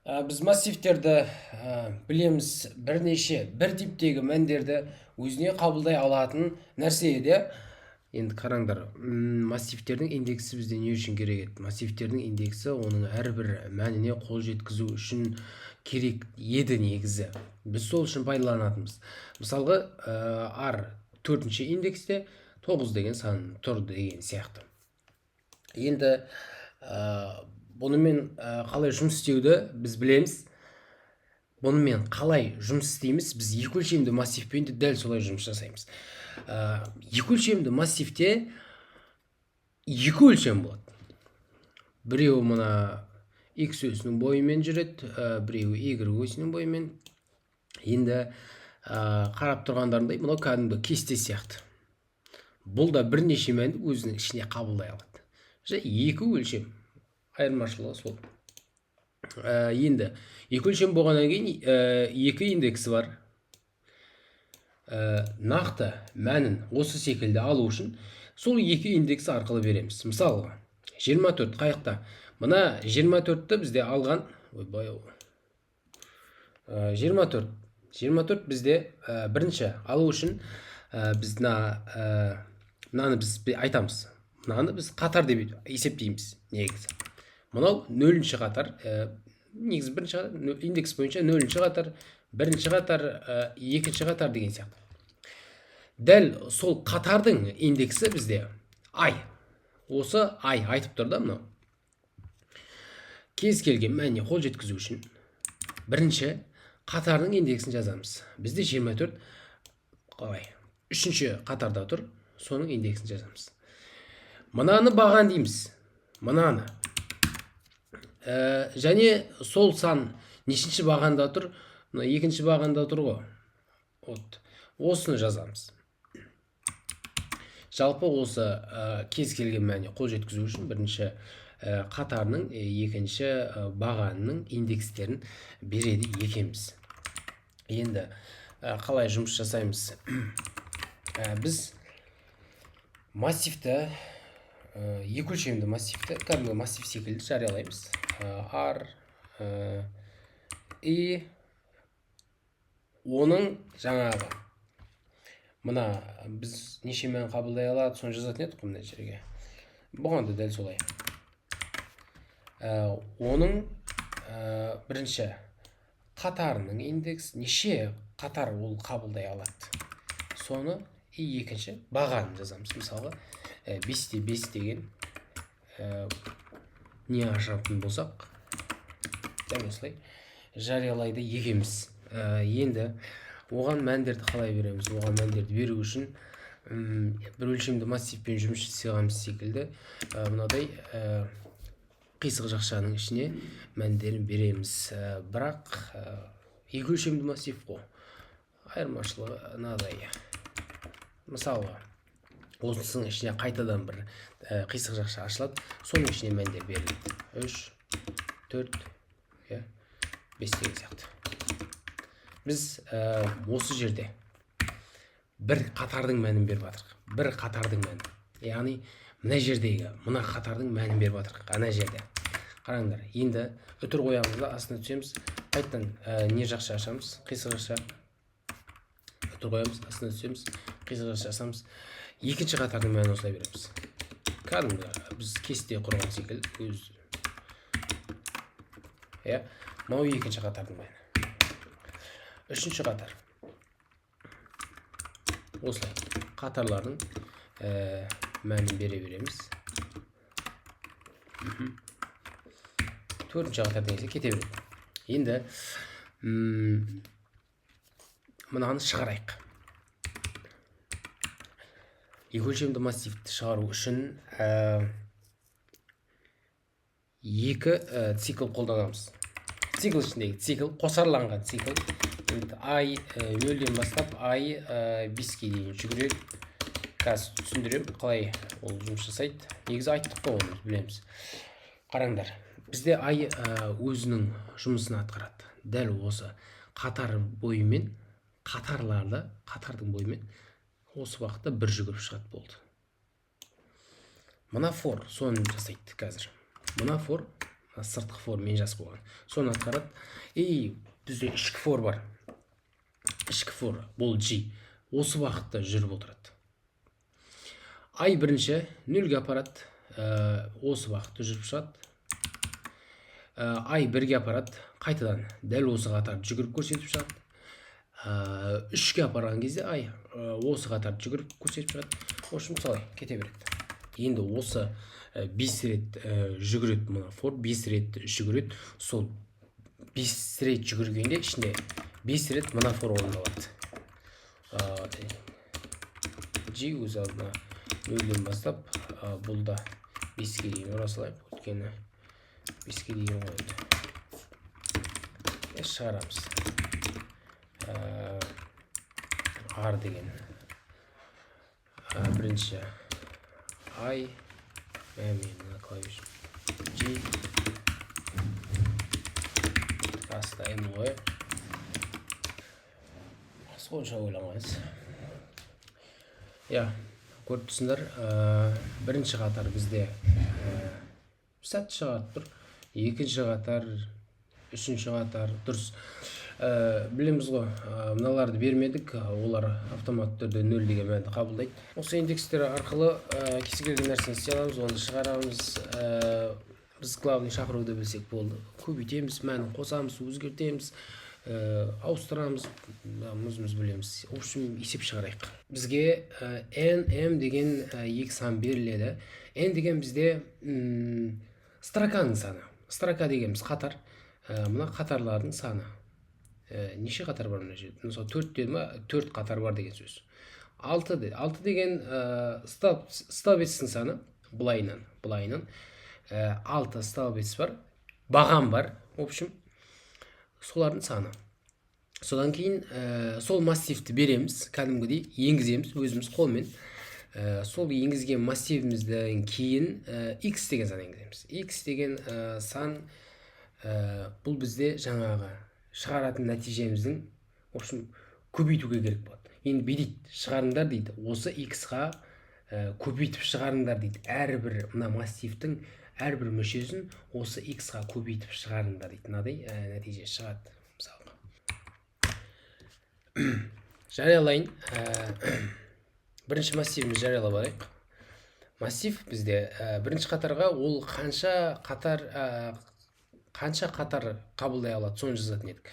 Біз массивтерді білеміз, бірнеше бір типтегі мәндерді өзіне қабылдай алатын нәрсе еді. Енді қараңдар, массивтердің индексі бізде не үшін керек еді? Массивтердің индексі оның әрбір мәніне қол жеткізу үшін керек еді негізі. Біз сол үшін пайдаланатынбыз. Мысалға, r төртінші индексте 9 деген сан тұр деген сияқты. Енді бұнымен қалай жұмыс істеуді біз білеміз. Бұнымен қалай жұмыс істейміз? Біз екі өлшемді массивпен де дәл солай жұмыс жасаймыз. Екі өлшемді массивте екі өлшем болады. Біреуі мына x осінің бойымен жүреді, біреуі y осінің бойымен. Енді қарап тұрғандарындай, мынау кәдімгі кесте сияқты. Бұл да бірнеше мәнді өзінің ішіне қабылдай алады. Екі өлшем айырмашылығы сол. Енді екі өлшем болғаннан кейін екі индексі бар. Нақты мәнін осы секілді алу үшін сол екі индексі арқылы береміз. Мысалы, 24 қайықта. Мына 24-ті бізде алған, 24 бізде бірінші алу үшін біз мынаны біз айтамыз. Мынаны біз қатар деп есептейміз негізі. Мынау нөлінші қатар, негізі бірінші қатар, индекс бойынша нөлінші қатар, бірінші қатар, екінші қатар деген сияқты. Дәл сол қатардың индексі бізде ай. Осы ай айтып тұр да мынау. Кез келген мәніне қол жеткізу үшін бірінші қатардың индексін жазамыз. Бізде 24 қалай? Үшінші қатарда тұр, соның индексін жазамыз. Мынаны баған дейміз. Мынаны. Және сол сан нешінші бағанда тұр? Екінші бағанда тұр ғой. Осыны жазамыз. Жалпы осы кез келген мәніне қол жеткізу үшін бірінші қатарының, екінші бағанының индекстерін береді екенбіз. Енді қалай жұмыс жасаймыз? Біз массивті, екі өлшемді массивті кәдімгі массив секілді жариялаймыз. R и оның жаңағы мына біз неше мән қабылдай алады, соны жазатын едік қой мына жерге. Бұған да дәл солай. Оның бірінші қатарының индекс неше қатар ол қабылдай алады. Соны екінші бағанын жазамыз. Мысалы, 5-те 5 деген не ашатын болсақ, дәл осылай жариялайды екенбіз. Енді оған мәндерді қалай береміз? Оған мәндерді беру үшін бір өлшемді массивпен жұмыс жасағанымыз секілді мынадай қисық жақшаның ішіне мәндерін береміз. Бірақ екі өлшемді массив қой. Айырмашылығы мынадай. Мысалы, осының ішіне қайтадан бір қисық жақша ашылады, соның ішіне мәндер беріледі. 3, 4, 5 деген сияқты. Біз осы жерде бір қатардың мәнін беріп жатырық. Бір қатардың мәнін. Яғни, мына жердегі, мына қатардың мәнін беріп жатырық. Ана жерде. Қараңдар, енді үтір қоямызда астына түсеміз. Қайттан не жақша ашамыз? Қисық жақша. Үтір қоямыз, астына түсеміз. Қисық жақша ашамыз. Екінші қатардың мәнін осылай береміз. Кәдімгі біз кесте құрған секілді өз. Мынау екінші қатардың мәні. Үшінші қатар. Осылай қатарлардың мәнін бере береміз. Төртінші қатар дегенде кете береді. Енді мынаны шығарайық. Екі өлшемді массивті шығару үшін екі цикл қолданамыз. Цикл ішіндегі цикл, қосарланған цикл. Ай 0-ден бастап ай 5-ке дейін жүгіреді. Қазір түсіндірем, қалай ол жұмыс жасайды. Негізі айттық қой, оны білеміз. Қараңдар, бізде ай өзінің жұмысын атқарады. Дәл осы қатар бойымен, қатардың бойымен осы уақытта бір жүгіріп шығады болды. Мына for соны жасайды қазір. Мына for сыртқы for мен жазып қойған. Соны атқарады. Бізде ішкі for бар. Ішкі for бұл G. Осы уақытта жүріп отырады. Ай бірінші 0-ге апарады. Осы уақытта жүріп шығады. Ай 1-ге апарады. Қайтадан дәл осы қатарды жүгіріп көрсетіп шығады. 3-ге апарған кезде ай осы қатарды жүгіріп көрсетіп шығады. Осы солай кете береді. Енді осы 5 рет жүгіреді мұна for, 5 рет жүгіреді. Сол 5 рет жүгіргенде ішінде 5 рет мұна for орындалады. G өз алдына 0-ден бастап, бұл да 5-ге дейін орасылайық. Өткені 5-ге дейін қойды. Шығарамыз. R деген. Бірінші I, мына клавиш G, баста N ғой. Сонша ойланғайыз. Көріп тұрсыңдар, бірінші қатар бізде сәт шығарып тұр. Екінші қатар, үшінші қатар дұрыс. Білеміз ғой, мыналарды бермедік, олар автомат түрде 0 деген мәнді қабылдайды. Осы индекстер арқылы кез келген нәрсені істей аламыз, оны шығарамыз. Біз главный шақыруды білсек болды. Көбейтеміз, мәнін қосамыз, өзгертеміз, ауыстырамыз, өзіміз білеміз. В общем, есеп шығарайық. Бізге n, m деген екі сан беріледі. N деген бізде строканың саны. Строка дегеніміз қатар. Мына қатарлардың саны. Неше қатар бар мына жерде? Мысалы 4 деді ма? 4 қатар бар деген сөз. 6 деді. 6 деген столбецтің саны. Бұлайынан. 6 столбец бар. Баған бар. В общем, солардың саны. Содан кейін сол массивті береміз. Кәдімгідей енгіземіз өзіміз қолмен. Сол енгізген массивімізден кейін x деген сан енгіземіз. X деген сан бұл бізде жаңағы шығаратын нәтижеміздің, в общем, көбейтуге керек болады. Енді бейдейді, шығарыңдар дейді. Осы x-ға көбейтіп шығарыңдар дейді. Әрбір мына массивтің әрбір мүшесін осы x-ға көбейтіп шығарыңдар дейді. Мынадай нәтиже шығады. Мысалға. Жариялайын. Бірінші массивіміз жариялап алайық. Массив бізде бірінші қатарға ол қанша қатар қабылдай алады, соны жазатын едік.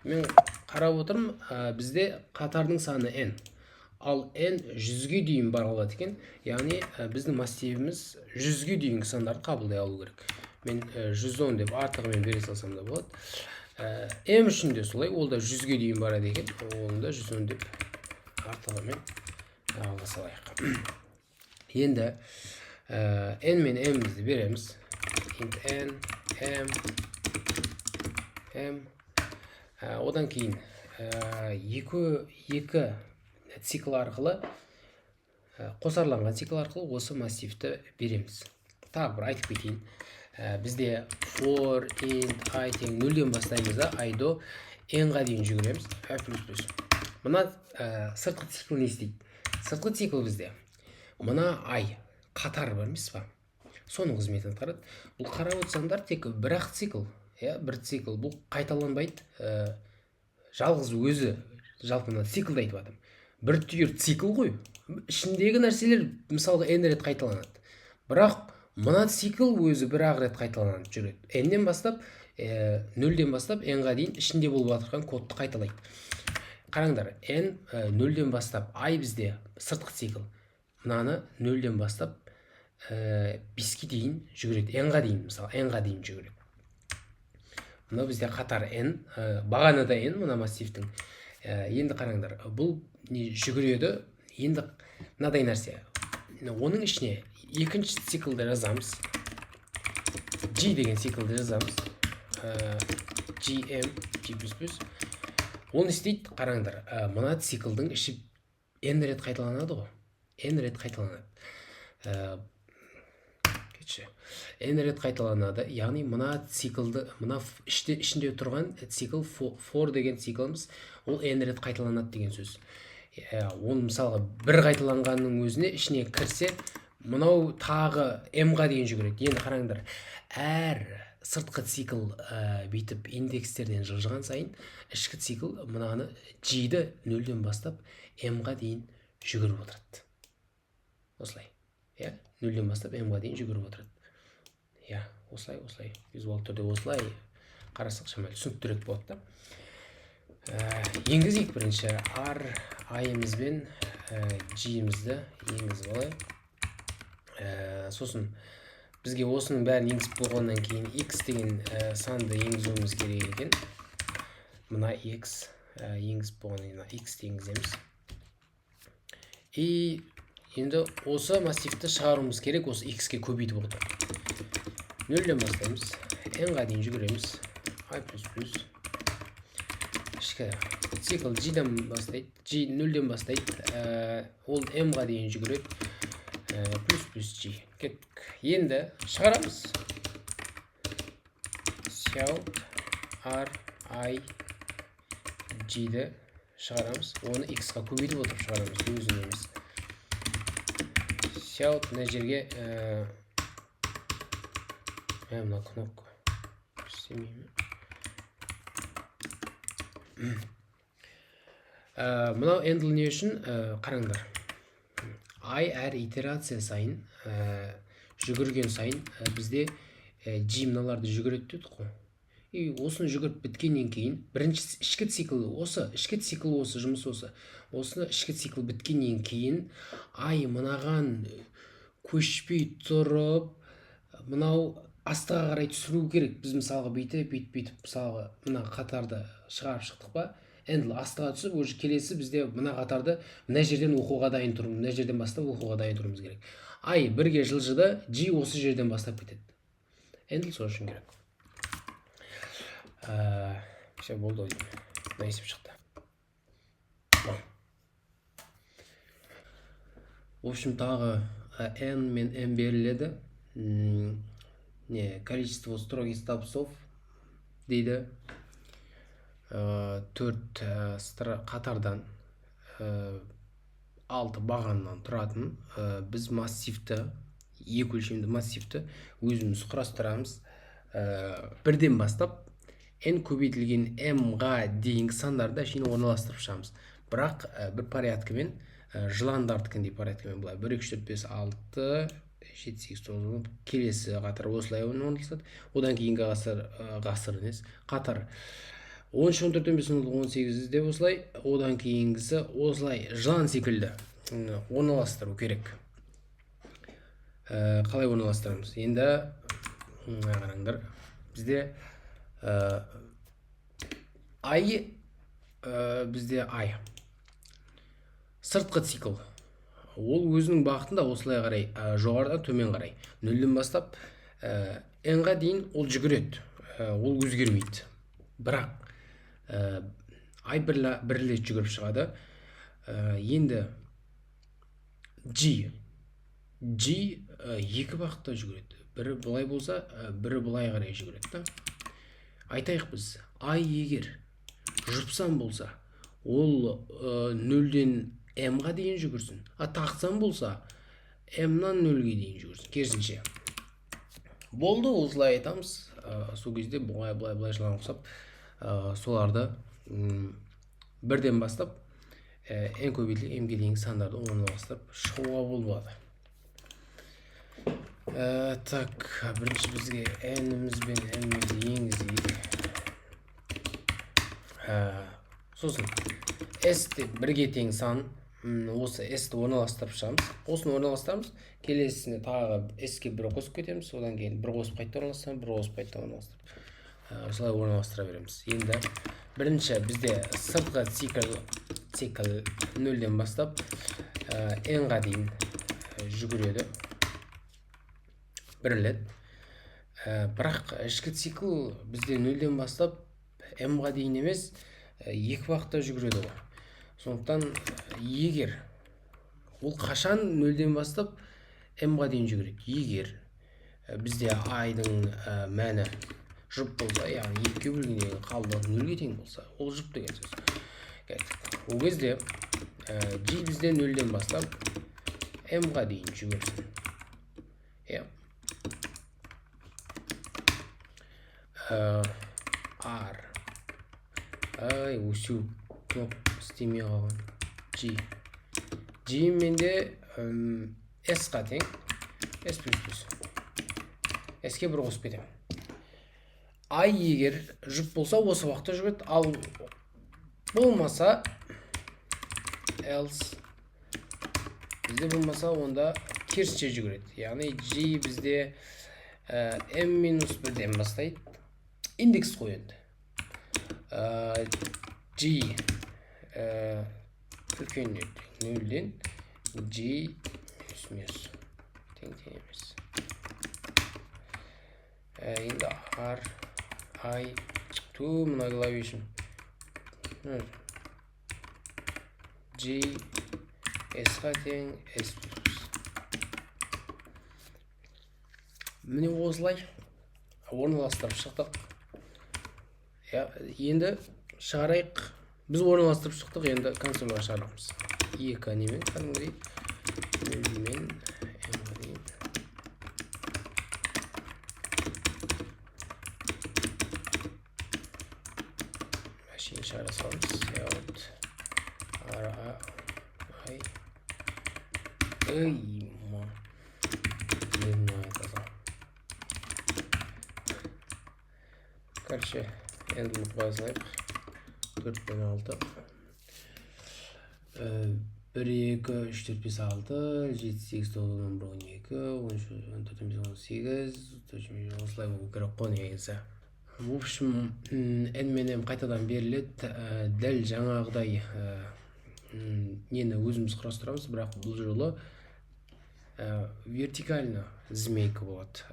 Мен қарап отырмын, бізде қатардың саны n. Ал n 100-ге дейін бар алады екен. Яғни біздің массивіміз 100-ге дейінгі сандарды қабылдай алу керек. Мен 110 деп артығымен бере салсам да болады. M үшін де солай, ол да 100-ге дейін барады екен. Оны да 110 деп артығымен ала салайық. Енді n мен m-ді береміз. Int n, m. Одан кейін екі цикл арқылы, қосарланған цикл арқылы осы массивті береміз. Тағы бір айтып кетейін. Бізде for int I тең 0-ден бастаймыз да, I до n-ға дейін жүгіреміз. Мына сыртқы цикл не істейді? Сыртқы цикл бізде. Мына I қатар бар емес па? Соның қызметін атқарады. Бұл қарап отырсаңдар тек бір-ақ цикл. Бір цикл. Бұл қайталанбайды. Жалғыз өзі, жалпы мына циклды айтып жатырмын. Бір түйір цикл ғой. Ішіндегі нәрселер мысалға n рет қайталанады. Бірақ мына цикл өзі бір-ақ рет қайталанады жүреді. n-ден бастап, 0-ден бастап n-ға дейін ішінде болып жатқан кодты қайталайды. Қараңдар, n 0-ден бастап I бізде сыртқы цикл. Мынаны 0-ден бастап 5-ке дейін жүгіреді. n-ға дейін, мысалы, n-ға дейін жүгіреді. Мына бізде қатар n, бағаны да n, мына массивтің. Енді қараңдар, бұл жүгіреді. Енді мынадай нәрсе. Оның ішіне екінші циклды жазамыз. G деген циклды жазамыз. GM, G++. Оны істейді, қараңдар. Мына циклдің іші n рет қайталанады ғой. N рет қайталанады. N рет қайталанады. Яғни мына циклды, мына ішінде тұрған цикл for деген циклымыз, ол n рет қайталанады деген сөз. Оны мысалға бір қайталанғанның өзіне ішіне кірсе, мынау тағы m-ға дейін жүгіреді. Енді қараңдар, әр сыртқы цикл бүйтіп индекстерден жылжыған сайын ішкі цикл мынаны G-ді 0-ден бастап M-ға дейін жүгіріп отырады. Осылай. 0-ден бастап M-ға дейін жүгіріп отырады. Осылай. Визуал түрде осылай қарасақ шамалы түсініктірек болады да. Енгізейік бірінші R, I-іміз бен G-імізді енгізіп алайық. Сосын бізге осының бәрін енгізіп болғаннан кейін X деген санды енгізуіміз керек екен. Мына X енгізіп болғаннан кейін X енгіземіз. И енді осы массивті шығаруымыз керек, осы X-ке көбейтіп отырып. 0-ден бастаймыз, N-ға дейін жүгіреміз, I++. Ішкі цикл G-ден бастайды, G 0-ден бастайды, ол M-ға дейін жүгіреді, ++G. Кеттік. Енді шығарамыз. Shout R, I, G-ді шығарамыз. Оны X-ға көбейтіп отырып шығарамыз, өзін емес. Shout мына жерге мына кнопка істемейме. Мынау handle не үшін қараңдар. I әр итерация сайын жүгірген сайын бізде G мыналарды жүгіреді дедік қой. И осыны жүгіріп біткеннен кейін бірінші ішкі цикл осы, жұмыс осы. Осыны ішкі цикл біткеннен кейін I мынаған көшпей тұрып, мынау астыға қарай түсіру керек. Біз мысалға бүйтіп мысалға мына қатарды шығарып шықтық па, handle астыға түсіп, уже келесі бізде мына қатарды мына жерден оқуға дайын тұрмыз, мына жерден бастап оқуға дайын тұрмыз керек. I бірге жылжыды, G осы жерден бастап кетеді. Handle сол үшін керек. Все болды ой. Мына есеп шықты. В общем, тағы N мен M беріледі. Количество строгих столбцов дейді. 4 қатардан 6 бағаннан тұратын біз массивті, екі өлшемді массивті өзіміз құрастырамыз. Бірден бастап n көбейтілген m-ға дейінгі сандарды шейін орналастырып шығамыз. Бірақ бір порядкімен, жыландардікіндей порядкімен былай 1, 2, 4, 5, 6, 7, 8, 9, келесі қатар осылай орналасады. Одан кейінгі ғасыр емес, қатар 13, 14, 15, 18 де осылай, одан кейінгісі осылай жылан секілді орналастыру керек. Қалай орналастырамыз? Енді қараңдар, бізде бізде I сыртқы цикл. Ол өзінің бағытында осылай қарай, жоғарыдан төмен қарай. 0-ден бастап n-ға дейін ол жүгіреді, ол өзгермейді. Бірақ I бірлет жүгіріп шығады. Енді G екі бағытта жүгіреді. Бірі бұлай болса, бірі бұлай қарай жүгіреді. Айтайық біз, I егер жұпсан болса, ол 0-ден m-ға дейін жүгірсін. Тақсан болса, m-нан 0-ге дейін жүгірсін. Керісінше. Болды, осылай айтамыз. Сол кезде бұлай жылан ұқсап, соларды бірден бастап n көбейтілген m-ге дейінгі сандарды орналастырып шығуға болады. Так, бірінші бізге n-іміз бен m-імізді енгізейік. Сосын s-те бірге тең сан, осы s-ті орналастырып шығамыз. Осыны орналастырамыз, келесісіне тағы s-ке бір қосып кетеміз, одан кейін бір қосып қайтта орналастырамыз, бір қосып қайтта орналастырып. Осылай орналастыра береміз. Енді бірінші бізде сыртқы цикл 0-ден бастап n-ға дейін жүгіреді. Бірлет. Бірақ ішкі цикл бізде 0-ден бастап m-ға дейін емес, екі бағытта жүгіреді ғой. Сондықтан егер ол қашан 0-ден бастап m-ға дейін жүгіреді. Егер бізде I-дың мәні жұп болса, яғни 2-ге бөлгенде қалды 0-ге тең болса, ол жұп деген сөз. Ол кезде G бізде 0-ден бастап m-ға дейін жүгірсін. R. Ай, өсу кноп істемей қалған. G менде S-қа тең. S++. S-ке бір қосып кетемін. I егер жұп болса осы уақытта жүреді, ал болмаса else бізде болмаса онда керісінше жүгіреді. Яғни G бізде m-1-ден бастайды. Индекс қойды. G үлкен нөлден G минус тең емес. Енді R I мына клавишім G S-ға тең S++. Міне осылай орналастырып шықтық. Енді шығарайық. Біз орналастырып шықтық, енді консольға шығарамыз. Екі немен кәдімгідей нөлмен машин шығара саламыз. Короче, енді мұқпай салайық. 4 пен 6. 1, 2, 3, 4, 5, 6, 7, 8, 9, 10, 11, 12, 13, 14, 15, 16, осылай болу керек қой негізі. В общем, n мен m қайтадан беріледі. Дәл жаңағыдай нені өзіміз құрастырамыз, бірақ бұл жолы вертикально змейка болады.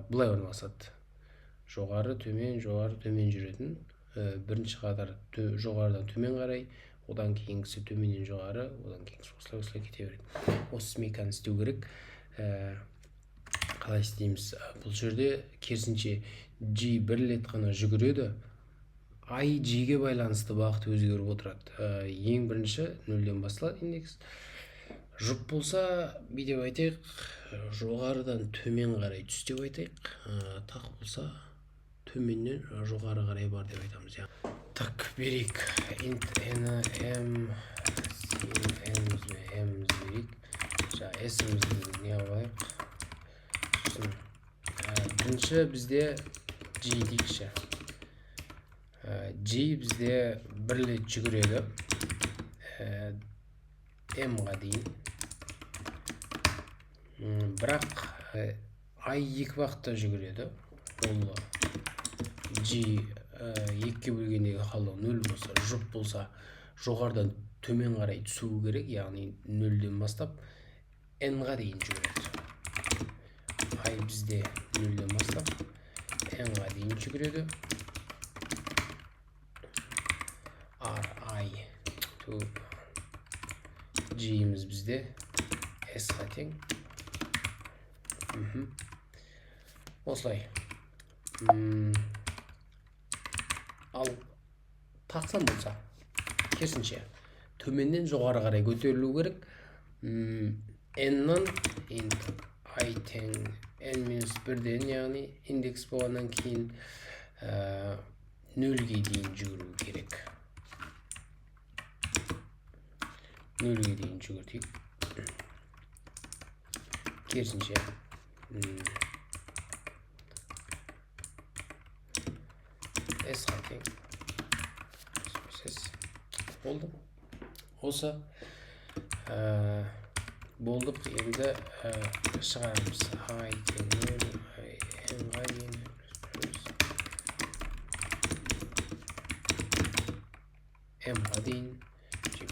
Бұлай орналасады. Жоғары, төмен жүретін. Бірінші қатар жоғарыдан төмен қарай, одан кейінгісі төменнен жоғары, одан кейінгісі осылай кете береді. Осы змейканы істеу керек. Қалай істейміз? Бұл жерде керісінше G бір рет қана жүгіреді. I G-ге байланысты бағыт өзгеріп отырады. Ең бірінші нөлден басталады индекс. Жұп болса, деп айтайық, жоғарыдан төмен қарай түс деп айтайық. Тақ болса, төменнен жоғары қарай бар деп айтамыз. Так, берейік. Int m берейік. S-імізді не алайық. Бірінші бізде G дейікші. G бізде бір рет жүгіреді. M-ға дейін. Бірақ I екі уақытта жүгіреді. Ол G екіге бөлгендегі қалу 0 болса, жұп болса, жоғарыдан төмен қарай түсу керек, яғни 0-ден бастап n-ға дейін жүгіреді. I бізде 0-ден бастап n-ға дейін жүгіреді. R, I, G-іміз бізде S-ға тең. Осылай. Ал тақсан болса, керісінше төменнен жоғары қарай көтерілу керек. N-нан I тең n-1-ден, яғни индекс болғаннан кейін 0-ге дейін жүгіру керек. 0-ге дейін жүгіртейік. Керісінше S-ға тең. Болды. Осы болдық. Енді шығарамыз. I тең 0, n-ға дейін. M-ға дейін. G++.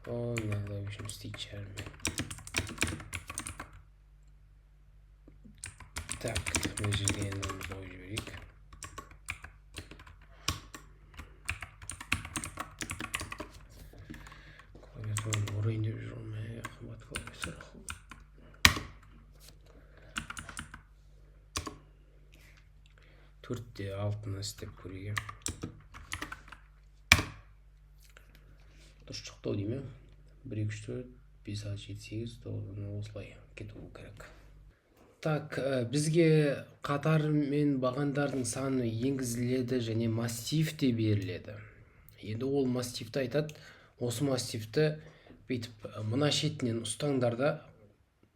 Иногда в общем стичерами. Так, мы жерге нөлді жіберейік. Клавиатураны орайын деп жүрмей, қымбат клавиатура. 4-те 6-ны істеп көрейік. Дұрыс шықты ау деймін. 1, 2, 3, 5, 6, 7, 8, 9 осылай кетуі керек. Так, бізге қатар мен бағандардың саны енгізіледі және массив те беріледі. Енді ол массивті айтады, осы массивті бүйтіп мына шетінен ұстаңдар да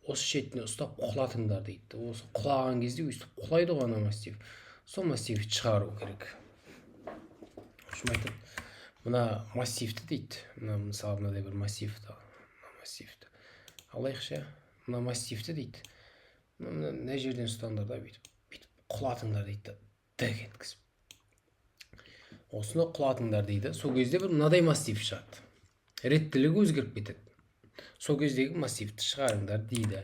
осы шетіне ұстап құлатыңдар дейді. Осы құлаған кезде өйстіп құлайды ғой ана массив. Сол массивті шығару керек. Шым айтады, мына массивті дейді. Мына мысалы мынадай бір массивті. Массивті алайықшы, мына массивті дейді. Мына жерден ұстаңдар да бүйтіп құлатыңдар дейді. Дәк еткізіп. Осыны құлатыңдар дейді. Сол кезде бір мынадай массив шығады. Реттілігі өзгеріп кетеді. Сол кездегі массивті шығарыңдар дейді.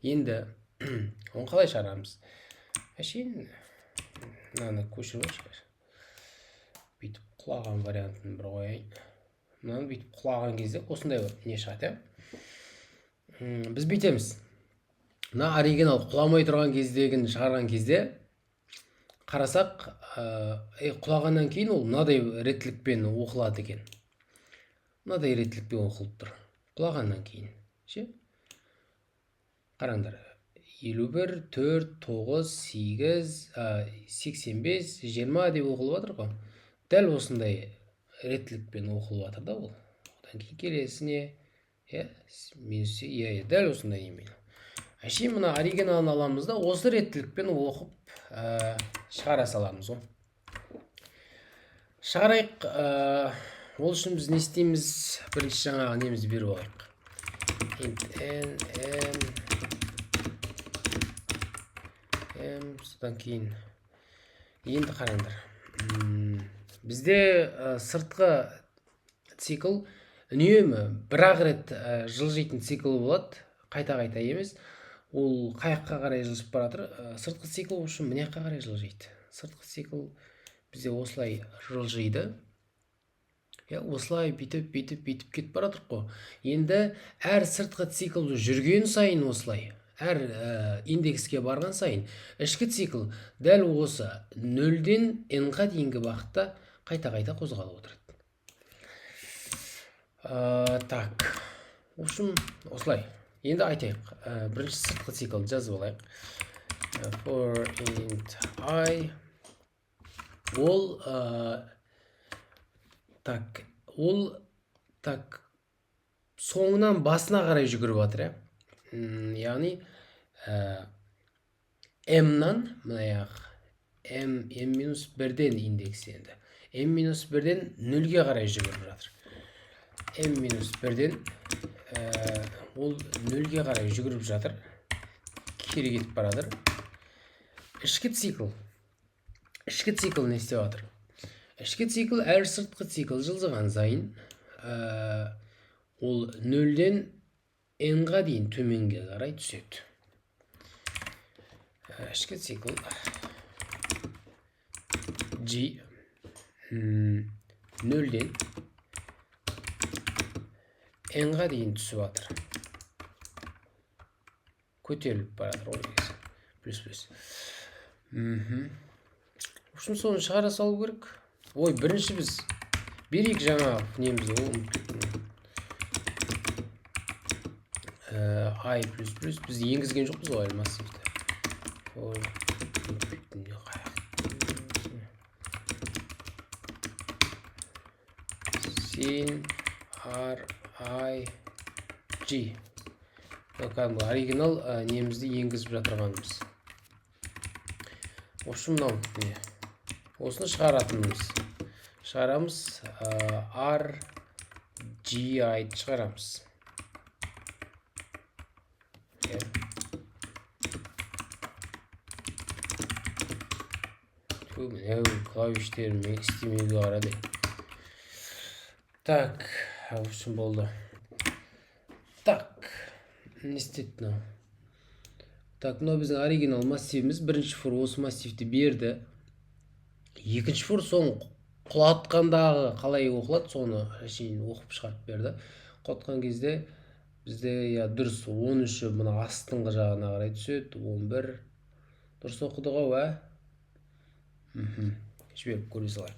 Енді оны қалай шығарамыз? Әшейін мынаны көшіріп шығар. Бүйтіп құлаған вариантын бір қояйын. Мынаны бүйтіп құлаған кезде осындай не шығады. Біз бүйтеміз. Мына оригинал құламай тұрған кездегін шығарған кезде қарасақ, құлағаннан кейін ол мынадай реттілікпен оқылады екен. Мынадай реттілікпен оқылып тұр. Құлағаннан кейін. Қараңдар. 51, 4, 9, 8, 85, 20 деп оқылып жатыр ғой. Дәл осындай реттілікпен оқылып жатыр да ол. Одан кейін келесіне, дәл осындай немен. Әшейін мына оригиналын аламыз да, осы реттілікпен оқып шығара саламыз ғой. Шығарайық. Ол үшін біз не істейміз? Бірінші жаңағы немізді беріп алайық. Int n содан кейін енді қараңдар. Бізде сыртқы цикл үнемі бір-ақ рет жылжитын цикл болады, қайта-қайта емес. Ол қаяққа қарай жылжып баратыр. Сыртқы цикл үшін мына жаққа қарай жылжиды. Сыртқы цикл бізде осылай жылжиды. Осылай бүйтіп кетіп баратыр қой. Енді әр сыртқы цикл жүрген сайын осылай, әр индекске барған сайын ішкі цикл дәл осы 0-ден n-ға дейінгі бағытта қайта-қайта қозғалып отырады. Так, үшін осылай. Енді айтайық. Бірінші сыртқы цикл жазып алайық. For int I ол соңынан басына қарай жүгіріп жатыр. Яғни m-нан мынаяқ m-1-ден индексі енді. m-1-ден 0-ге қарай жүгіріп жатыр. m-1-ден ол 0-ге қарай жүгіріп жатыр. Кері кетіп барадыр. Ішкі цикл не істеп жатыр? Ішкі цикл әр сыртқы цикл жылжыған сайын ол 0-ден n-ға дейін төменге қарай түседі. Ішкі цикл G 0-ден n-ға дейін түсіп жатыр. Көтеріліп баратыр. Плюс. Үшін соны шығара салу керек. Бірінші біз берейік жаңа немізді. I++. Біз енгізген жоқпыз ғой массивті. Sin R I G. Оригинал немізді енгізіп жатырғанымыз. Осы мынау не? Осыны шығаратынымыз. Шығарамыз R G I шығарамыз. Клавиштеріме істемеуге қарады. Так, осы болды. Так, не істеді мынау? Так, мынау біздің оригинал массивіміз. Бірінші фор осы массивті берді. Екінші фор соң құлатқандағы қалай оқылады, соны оқып шығарып берді. Құлатқан кезде бізде дұрыс 13-і мына астыңғы жағына қарай түседі. 11 дұрыс оқыды ғой, жіберіп көре салайық.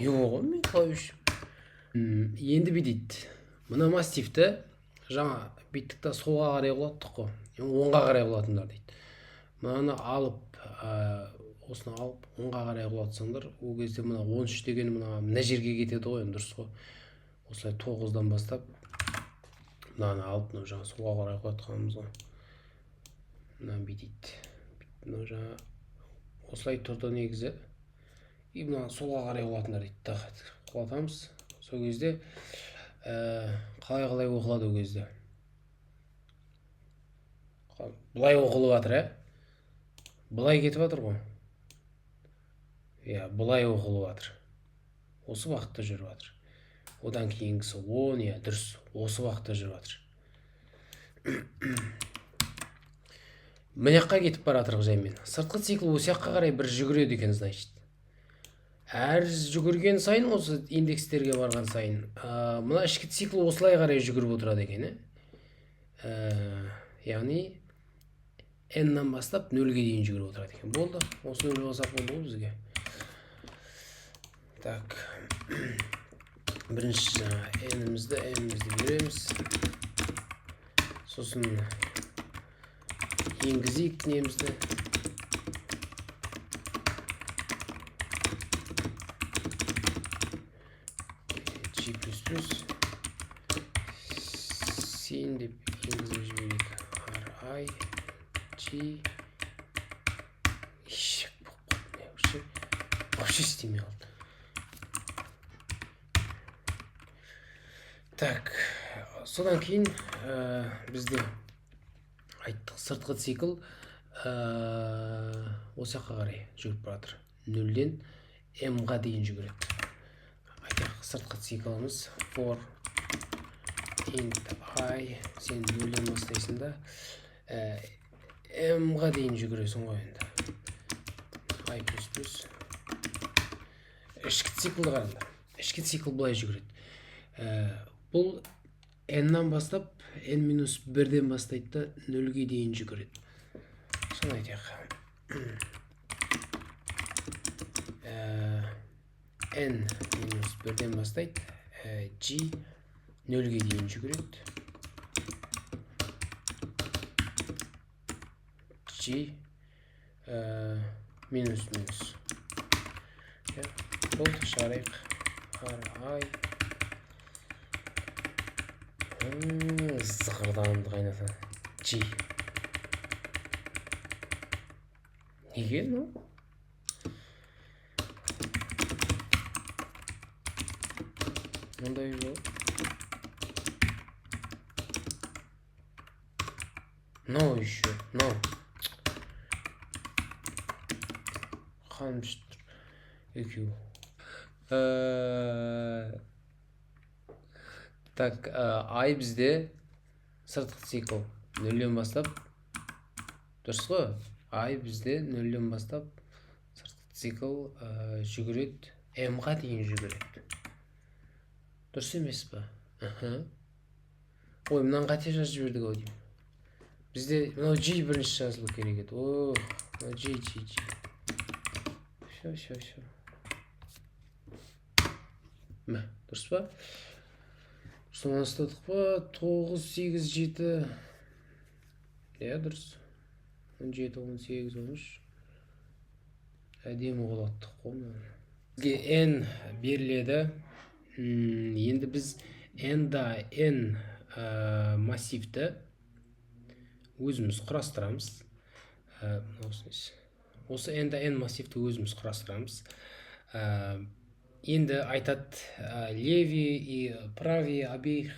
Жоқ, мен қалай үшін. Енді бүйтейді. Мына массивті жаңа бүйттік та солға қарай құлаттық қой. Оңға қарай құлатыңдар дейді. Мынаны алып, осыны алып, оңға қарай құлатсаңдар, ол кезде мына 13 деген мына жерге кетеді ғой, дұрыс қой. Осылай 9-дан бастап мынаны алып, мына жаңа солға қарай құлатқанымыз ғой. Мынаны бүйтейді. Мына жаңа осылай тұрды негізі. И мына солға қарай құлатыңдар дейді. Құлатамыз. Сол кезде қалай оқылады ол кезде? Бұлай оқылып жатыр, Бұлай кетіп жатыр ғой. Бұлай оқылып жатыр. Осы уақытта жүріп жатыр. Одан кейінгісі 10, дұрыс. Осы уақытта жүріп жатыр. Мына жаққа кетіп бара жатыр жаймен. Сыртқы цикл осы жаққа қарай бір жүгіреді екен, значит. Әр жүгірген сайын, осы индекстерге барған сайын, мына ішкі цикл осылай қарай жүгіріп отырады екен, яғни n-нан бастап 0-ге дейін жүгіріп отырады екен. Болды. Осы 0 басап болды ғой бізге. Так. Бірінші жаңа n-імізді береміз. Сосын енгізейік немізді. Сен деп енгізіп жіберейік. Ri G ешек болып қалды. Вообще істемей қалды. Так, содан кейін бізде айттық, сыртқы цикл осы жаққа қарай жүріп баратыр. 0-ден m-ға дейін жүгіреді. Айтақ, сыртқы циклымыз for int I, сен 0-ден бастайсың да m-ға дейін жүгіресің ғой енді. I++. Ішкі циклды қараңдар. Ішкі цикл бұлай жүгіреді. Бұл n-нан бастап n-1-ден бастайды да 0-ге дейін жүгіреді. Соны айтайық. n-1-ден бастайды, g 0-ге дейін жүгіреді. G минус. Болды, шығарайық. Ri зығырданымды қайнаса. G. Неге, ну? Мұндай жол. Но еще, но. Қаным шыттыр. Екеу. Так, ай бізде сыртқы цикл 0-ден бастап, дұрыс қой? Ай бізде 0-ден бастап сыртқы цикл жүгіреді, m-ға дейін жүгіреді. Дұрыс емес па? Ой, мұнан қате жазып жібердік ау деймін. Бізде мынау G бірінші жазылу керек еді. О, G. Все. Мә, дұрыс па? Соны ұстадық па? 9, 8, 7. Дұрыс. 17, 18, 13. Әдемі қолаттық қой. Бізге n беріледі. Енді біз n массивті өзіміз құрастырамыз. Осы n массивті өзіміз құрастырамыз. Енді айтады, левые и правые обеих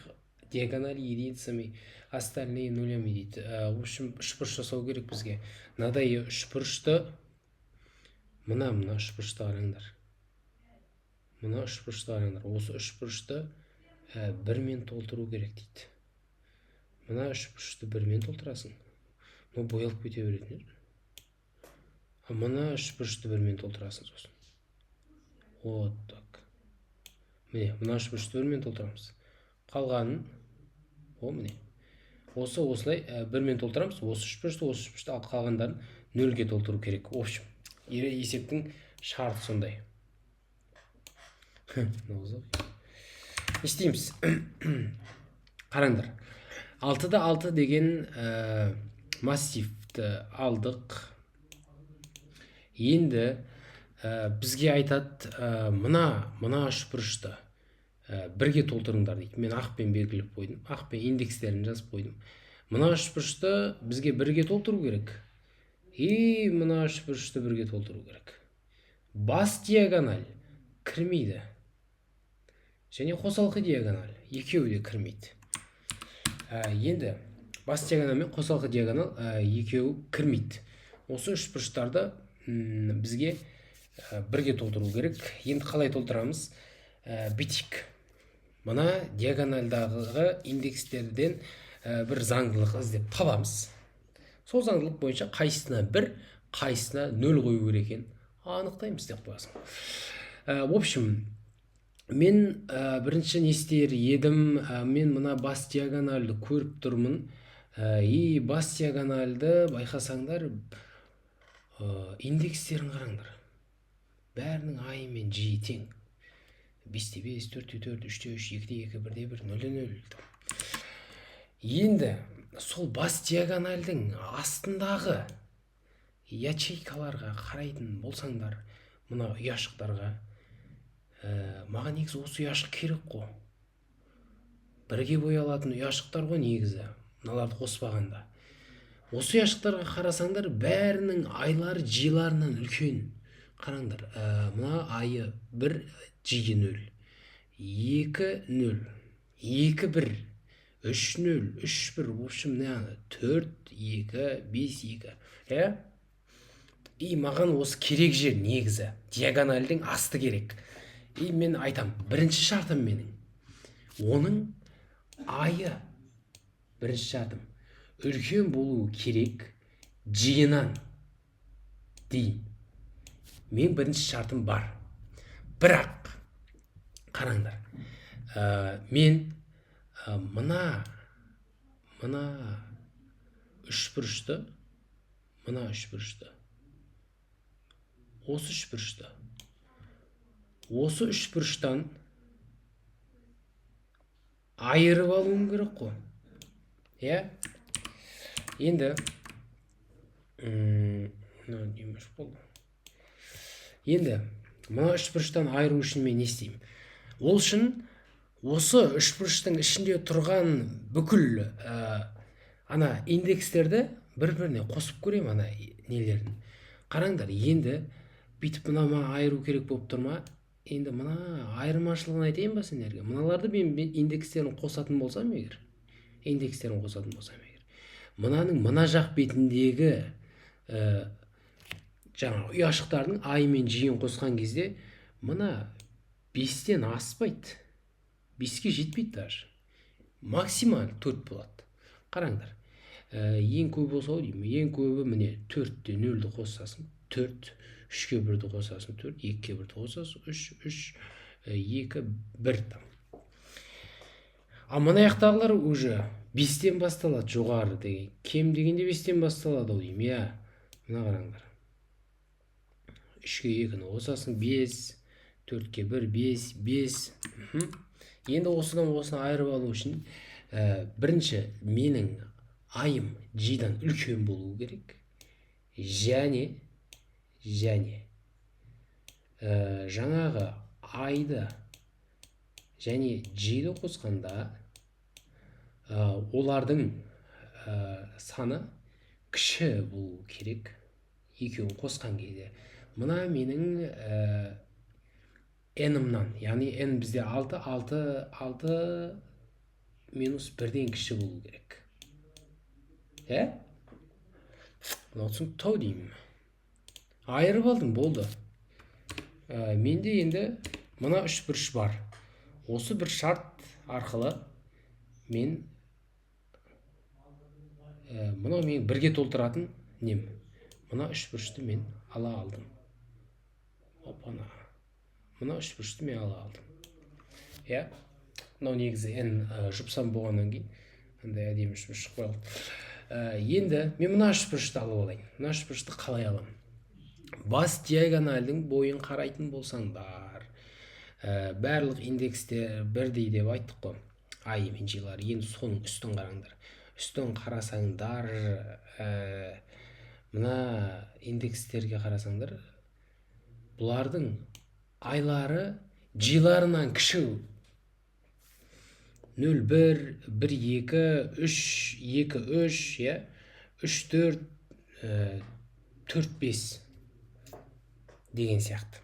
диагонали единицами, остальные нулями дейді. В общем, үшбұрыш жасау керек бізге. Мынадай үшбұрышты, мына үшбұрышты қараңдар. Осы үшбұрышты 1-мен толтыру керек дейді. Мына үшбұрышты 1-мен толтырасың. Боялып кете беретін. Мына үшбұрышты 1-мен толтырасың сосын. Вот так. Міне, мына үшбұрышты 1-мен толтырамыз. Қалғанын, міне. Осылай 1-мен толтырамыз. Осы үшбұрышты, ал қалғандарын 0-ге толтыру керек. В общем, есептің шарты сондай. не істейміз? Қараңдар, 6-да 6 деген массивті алдық. Енді бізге айтады, мына үшбұрышты бірге толтырыңдар дейді. Мен ақпен белгілеп қойдым, ақпен индекстерін жазып қойдым. Мына үшбұрышты бізге бірге толтыру керек. Мына үшбұрышты бірге толтыру керек. Бас диагональ кірмейді. Және қосалқы диагональ екеуі де кірмейді. Енді бас диагональ мен қосалқы диагональ екеуі кірмейді. Осы үшбұрыштарды бізге бірге толтыру керек. Енді қалай толтырамыз? Бүйтейік. Мына диагональдағы индекстерден бір заңдылық іздеп табамыз. Сол заңдылық бойынша қайсысына 1, қайсысына 0 қою керек екенін анықтаймыз деп қоясың. В общем, мен бірінші не істер едім? Мен мына бас диагональды көріп тұрмын. Бас диагональды байқасаңдар, индекстерін қараңдар. Бәрінің I мен J тең. 5-те 5, 4-те 4, 3-те 3, 2-те 2, 1-те 1, 0-те 0. Енді сол бас диагональдің астындағы ячейкаларға қарайтын болсаңдар, мына ұяшықтарға, маған негізі осы ұяшық керек қой. Бірге боялатын ұяшықтар ғой негізі, мыналарды қоспағанда. Осы ұяшықтарға қарасаңдар, бәрінің айлары J-ларынан үлкен. Қараңдар, мына айы 1, J 0, 2 0, 2 1, 3 0, 3 1, в общем, 4 2, 5 2. Маған осы керек жер негізі, диагональдің асты керек. Мен айтам, бірінші шартым менің. Оның айы, бірінші шартым, үлкен болуы керек J-нан дейін. Мен бірінші шартым бар. Бірақ, қараңдар, мен мына үшбұрышты, осы үшбұрыштан айырып алуым керек қой. Енді мына үшбұрыштан айыру үшін мен не істеймін? Ол үшін осы үшбұрыштың ішінде тұрған бүкіл индекстерді бір-біріне қосып көрем нелерін. Қараңдар, енді бүйтіп мына айыру керек болып тұрма? Енді мына айырмашылығын айтайын ба сендерге? Мыналарды мен индекстерін қосатын болсам егер, мынаның мына жақ бетіндегі жаңа ұяшықтардың I мен J-ін қосқан кезде мына 5-тен аспайды. 5-ке жетпейді даже. Максимал 4 болады. Қараңдар. Ең көп болса деймін. Ең көбі міне 4-те 0-ді қосасың. 4, 3-ке 1-ді қосасың. 4, 2-ке 1-ді қосасың. 3, 2, 1. Мына аяқтағылар уже 5-тен басталады жоғары деген. Кем дегенде 5-тен басталады деймін. Мына қараңдар. 3-ке 2-ні қосасың 5, 4-ке 1, 5. Енді осыны айырып алу үшін бірінші менің айым J-дан үлкен болу керек. Және жаңағы айды және J-ді қосқанда олардың саны кіші болу керек. Екеуін қосқан кезде. Мына менің n-ымнан, яғни n бізде 6 минус 1-ден кіші болу керек. Мынаусын тау деймін. Айырып алдым, болды. Менде енді мына үшбұрыш бар. Осы бір шарт арқылы мен мынау мен бірге толтыратын нем. Мына үшбұрышты мен ала алдым. Мына үшбұрышты мен ала алдым. Мынау негізі n жұпсам болғаннан кейін андай әдемі үшбұрыш шықпай қалды. Енді мен мына үшбұрышты алып алайын. Мына үшбұрышты қалай аламын? Бас диагональдің бойын қарайтын болсаңдар, барлық индекстер бірдей деп айттық қой. Ай мен Жилар. Енді соның үстін қараңдар. Үстін қарасаңдар, мына индекстерге қарасаңдар, бұлардың айлары Жиларынан кіші. 0, 1, 1, 2, 3, 2, 3, ya 3, 4, 4, 5 деген сияқты.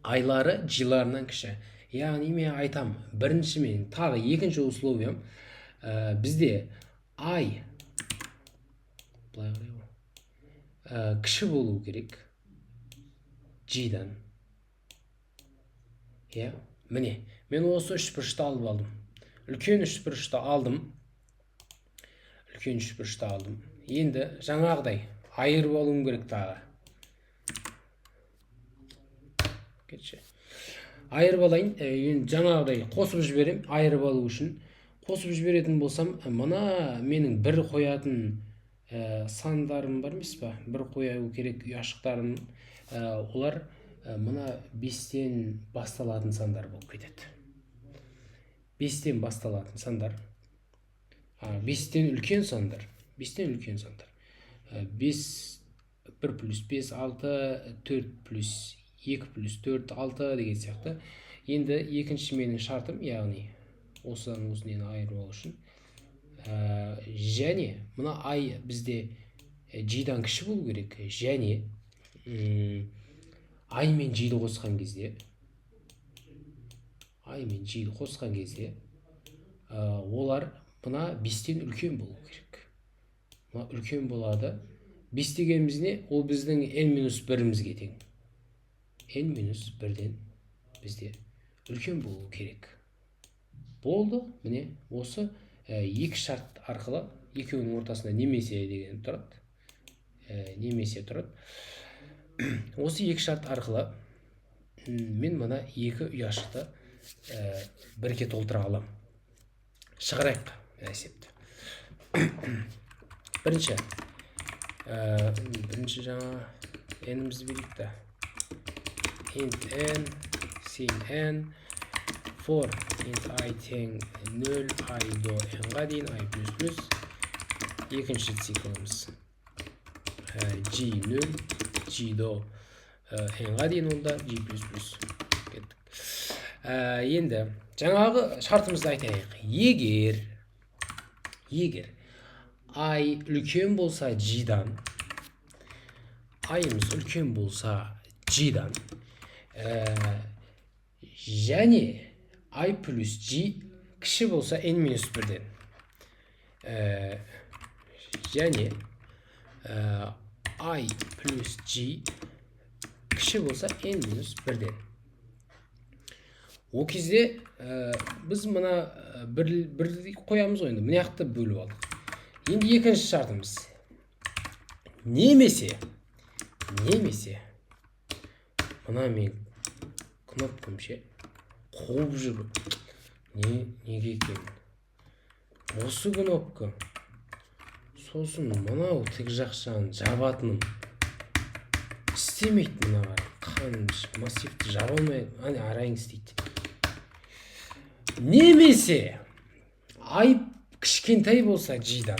Айлары Жиларынан кіші. Яғни мен айтам, бірінші мен тағы екінші условиям, бізде ай кіші болу керек Жидан. Я, міне, мен осы үшбұрышты алып алдым. Үлкен үшбұрышты алдым. Енді жаңағыдай айырып алуым керек тағы. Кетші. Айырып алайын, жаңағыдай қосып жіберем, айырып алу үшін. Қосып жіберетін болсам, мына менің бір қоятын сандарым бар емес па? Бір қою керек ұяшықтарым, олар мына 5-тен басталатын сандар болып кетеді. 5-тен басталатын сандар. 5-тен үлкен сандар. 5-тен үлкен сандар. 5, 1 плюс 5, 6, 4 плюс 2 плюс 4, 6 деген сияқты. Енді екінші менің шартым, яғни осыдан айырып алу үшін. Және мына ай бізде Жидан кіші болу керек. Және ай мен Жиді қосқан кезде, олар мына 5-тен үлкен болу керек. Мына үлкен болады. 5 дегеніміз не? Ол біздің n-1-імізге тең. n-1-ден бізде үлкен болу керек. Болды, міне, осы екі шарт арқылы, екеуінің ортасында немесе деген тұрады. Немесе тұрады. Осы екі шарт арқылы мен мына екі ұяшықты бірге толтыра алам. Шығарайық есепті. Бірінші жаңа n-імізді берейік та. Int n, sin n, for int I тең 0, I до n-ға дейін, I плюс плюс. Екінші циклымыз G0, G до n-ға дейін, олда G плюс плюс. Енді жаңағы шартымызды айтайық. Егер I үлкен болса G-дан, I-ымыз үлкен болса G-дан, және I плюс G кіші болса n-1-ден, және I плюс G кіші болса n-1-ден. О кезде біз мына бір қоямыз ойында, мына яқты бөліп алдық. Енді екінші шартымыз. Немесе мына мен кнопкам қуып жүріп, неге екен? Осы кнопка, сосын мынау тік жақшаны жабатыным істемейді. Мына қаным массивті жаба алмайды. Арайыңыз дейді. Немесе ай кішкентай болса G-дан,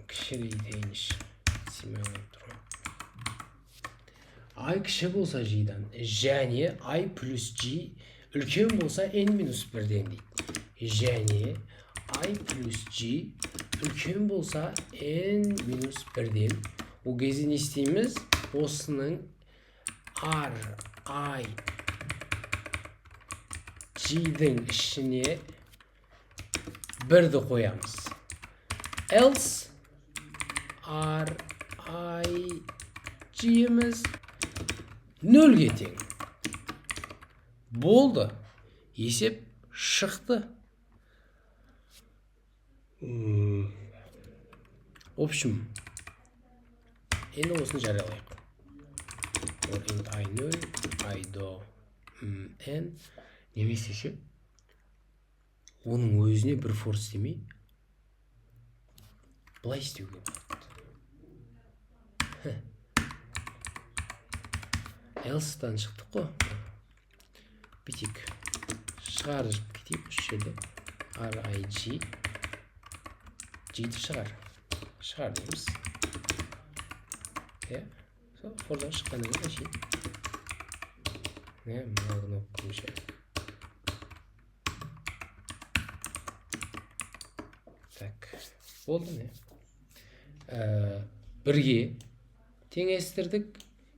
кішірейтейінші, ай кіші болса G-дан, және ай плюс G үлкен болса n-1-ден дейді. Және ай плюс G үлкен болса n-1-ден. Ол кезде не істейміз? Осының R, I, G-дің ішіне бірді қоямыз. Else R, I, G-іміз 0-ге тең. Болды. Есеп шықты. В общем, енді осыны жариялайық. Int I0, I до n, немесе оның өзіне бір for істемей, былай істеуге болады. Else'дан шықтық қой. Бүйтейік. Шығарып кетейік осы жерде. RIG. G'ді шығар дейміз. Сол фордан шыққаннан кейін әшейін. Мына кнопка көше. Так, болды не? Бірге теңестірдік.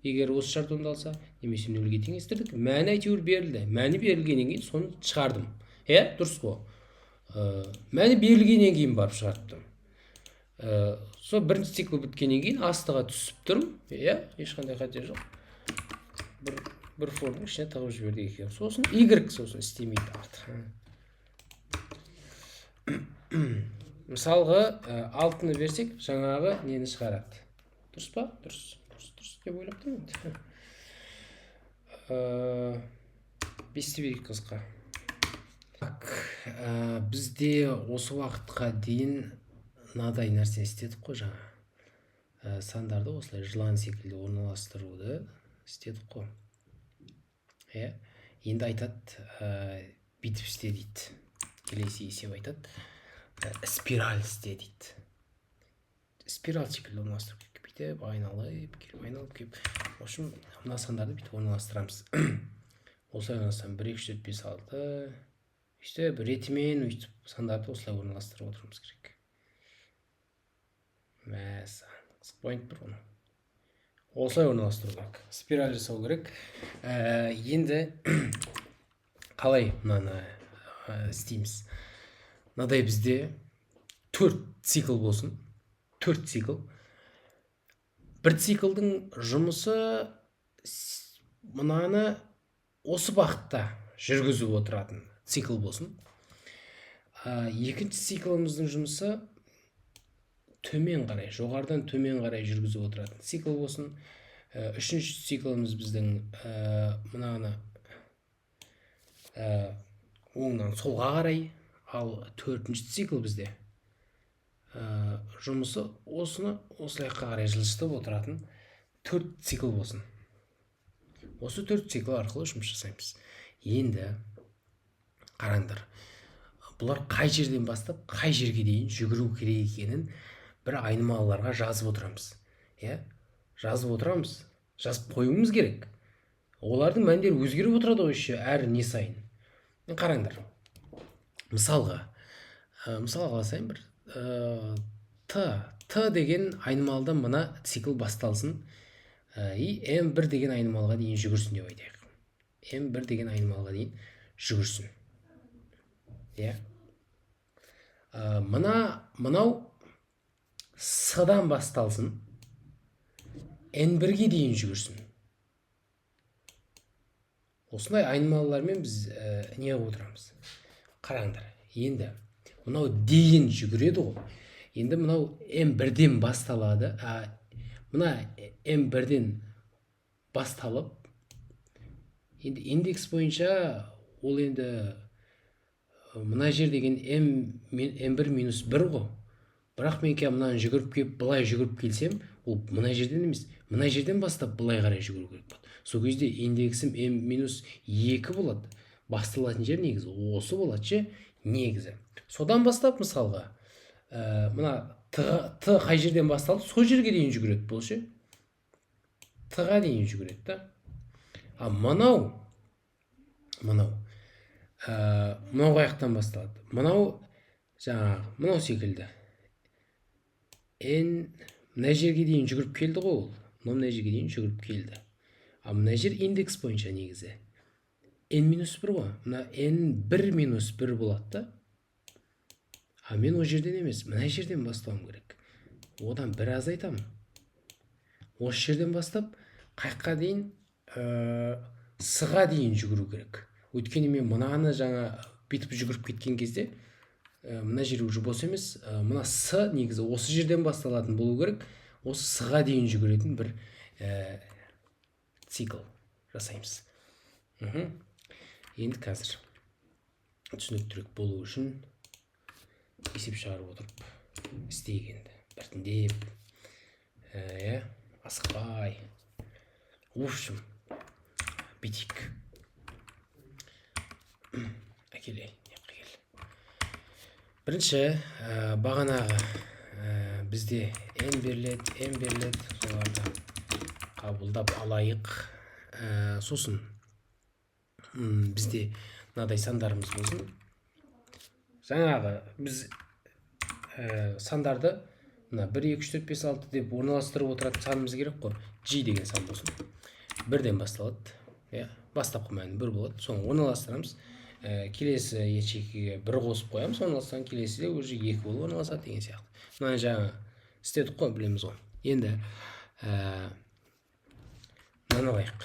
Егер осы шарт орындалса, немесе нөлге теңестірдік. Мәні әйтеуір берілді. Мәні берілгеннен кейін соны шығардым. Дұрыс қой. Мәні берілгеннен кейін барып шығарттым. Сол бірінші цикл біткеннен кейін астыға түсіп тұрым. Ешқандай қате жоқ. Бір формның ішіне тығып жібердік екен. Сосын Y сосын істемейді артық. Мысалғы 6-ны берсек, жаңағы нені шығарады. Дұрыс па? Дұрыс деп ойлап тұрмын. 5-ті берейік қысқа. Бізде осы уақытқа дейін мынадай нәрсе істедік қой жаңа. Сандарды осылай жылан секілді орналастыруды істедік қой. Енді айтады, бүйтіп істе дейді. Келесі есеп айтады, спираль істе дейді. Спираль секілді орналастыру керек. Бүйтіп айналып келіп. В общем, мына сандарды бүйтіп орналастырамыз. Осылай орналастырамыз. 1, 2, 3, 4, 5, 6. Işte бір ретімен өйтіп сандарды осылай орналастырып отырмыз керек. Мәсі, қызықпайынып бір оны. Осылай орналастыру керек. Спираль жасау керек. Енді қалай мынаны істейміз? Мынадай бізде 4 цикл болсын. 4 цикл. Бір циклдың жұмысы мынаны осы бағытта жүргізіп отыратын цикл болсын. Екінші циклымыздың жұмысы төмен қарай, жоғарыдан төмен қарай жүргізіп отыратын цикл болсын. Үшінші циклымыз біздің мынаны оңнан солға қарай, ал төртінші цикл бізде жұмысы осыны осылайқа қарай жылжытып отыратын 4 цикл болсын. Осы 4 цикл арқылы жұмыс жасаймыз. Енді қараңдар. Бұлар қай жерден бастап, қай жерге дейін жүгіру керек екенін бір айнымалыларға жазып отырамыз. Жазып отырамыз. Жазып қоюымыз керек. Олардың мәндері өзгеріп отырады ғой әр не сайын. Қараңдар. Мысалға алсайын бір T деген айнымалыдан мына цикл басталсын. M1 деген айнымалыға дейін жүгірсін деп айтайық. M1 деген айнымалыға дейін жүгірсін. Мынау S-дан басталсын. N1-ге дейін жүгірсін. Осындай айнымалылармен біз не отырамыз? Қараңдар. Енді мынау дейін жүгіреді ғой. Енді мынау M1-ден басталады. Мына M1-ден басталып, енді индекс бойынша ол енді мына жер деген M1 минус 1 ғой. Бірақ мен мынаны жүгіріп келіп, былай жүгіріп келсем, ол мына жерден емес, мына жерден бастап былай қарай жүгіру керек болады. Сол кезде индексім M-2 болады. Басталатын жер негізі осы болады негізі. Содан бастап мысалға, мына Т қай жерден басталды, сол жерге дейін жүгіреді бұл Т-ға дейін жүгіреді да. Мынау қаяқтан басталады. Мынау секілді. Мына жерге дейін жүгіріп келді ғой ол. Мына жерге дейін жүгіріп келді. Мына жер индекс бойынша негізі. N-1 ғой. Мына N1-1 болады да. Мен о жерден емес, мына жерден бастауым керек. Одан бір аз айтамын. Осы жерден бастап, қайыққа дейін С-ға дейін жүгіру керек. Өйткені мен мынаны жаңа бетіп жүгіріп кеткен кезде, мына жер уже бос емес, мына С негізі осы жерден басталатын болу керек. Осы С-ға дейін жүгіретін бір цикл жасаймыз. Енді қазір түсініктірек болу үшін есеп шығарып отырып істейгенді. Біртіндеп, асықпай. В общем, бүйтейік. Әкелейін. Бірінші бағанағы бізде n беріледі, соларды қабылдап алайық. Сосын бізде мынадай сандарымыз болсын. Жаңағы біз сандарды 1, 2, 3, 4, 5, 6 деп орналастырып отыратын санымыз керек қой. G деген сан болсын. Бірден басталады. Бастапқы мәні 1 болады. Соны орналастырамыз. Келесі ячейкеге 1 қосып қоямыз. Орналастырған келесіде уже 2 болып орналасады деген сияқты. Мына жаңа істедік қой, білеміз ғой. Енді мынаны алайық.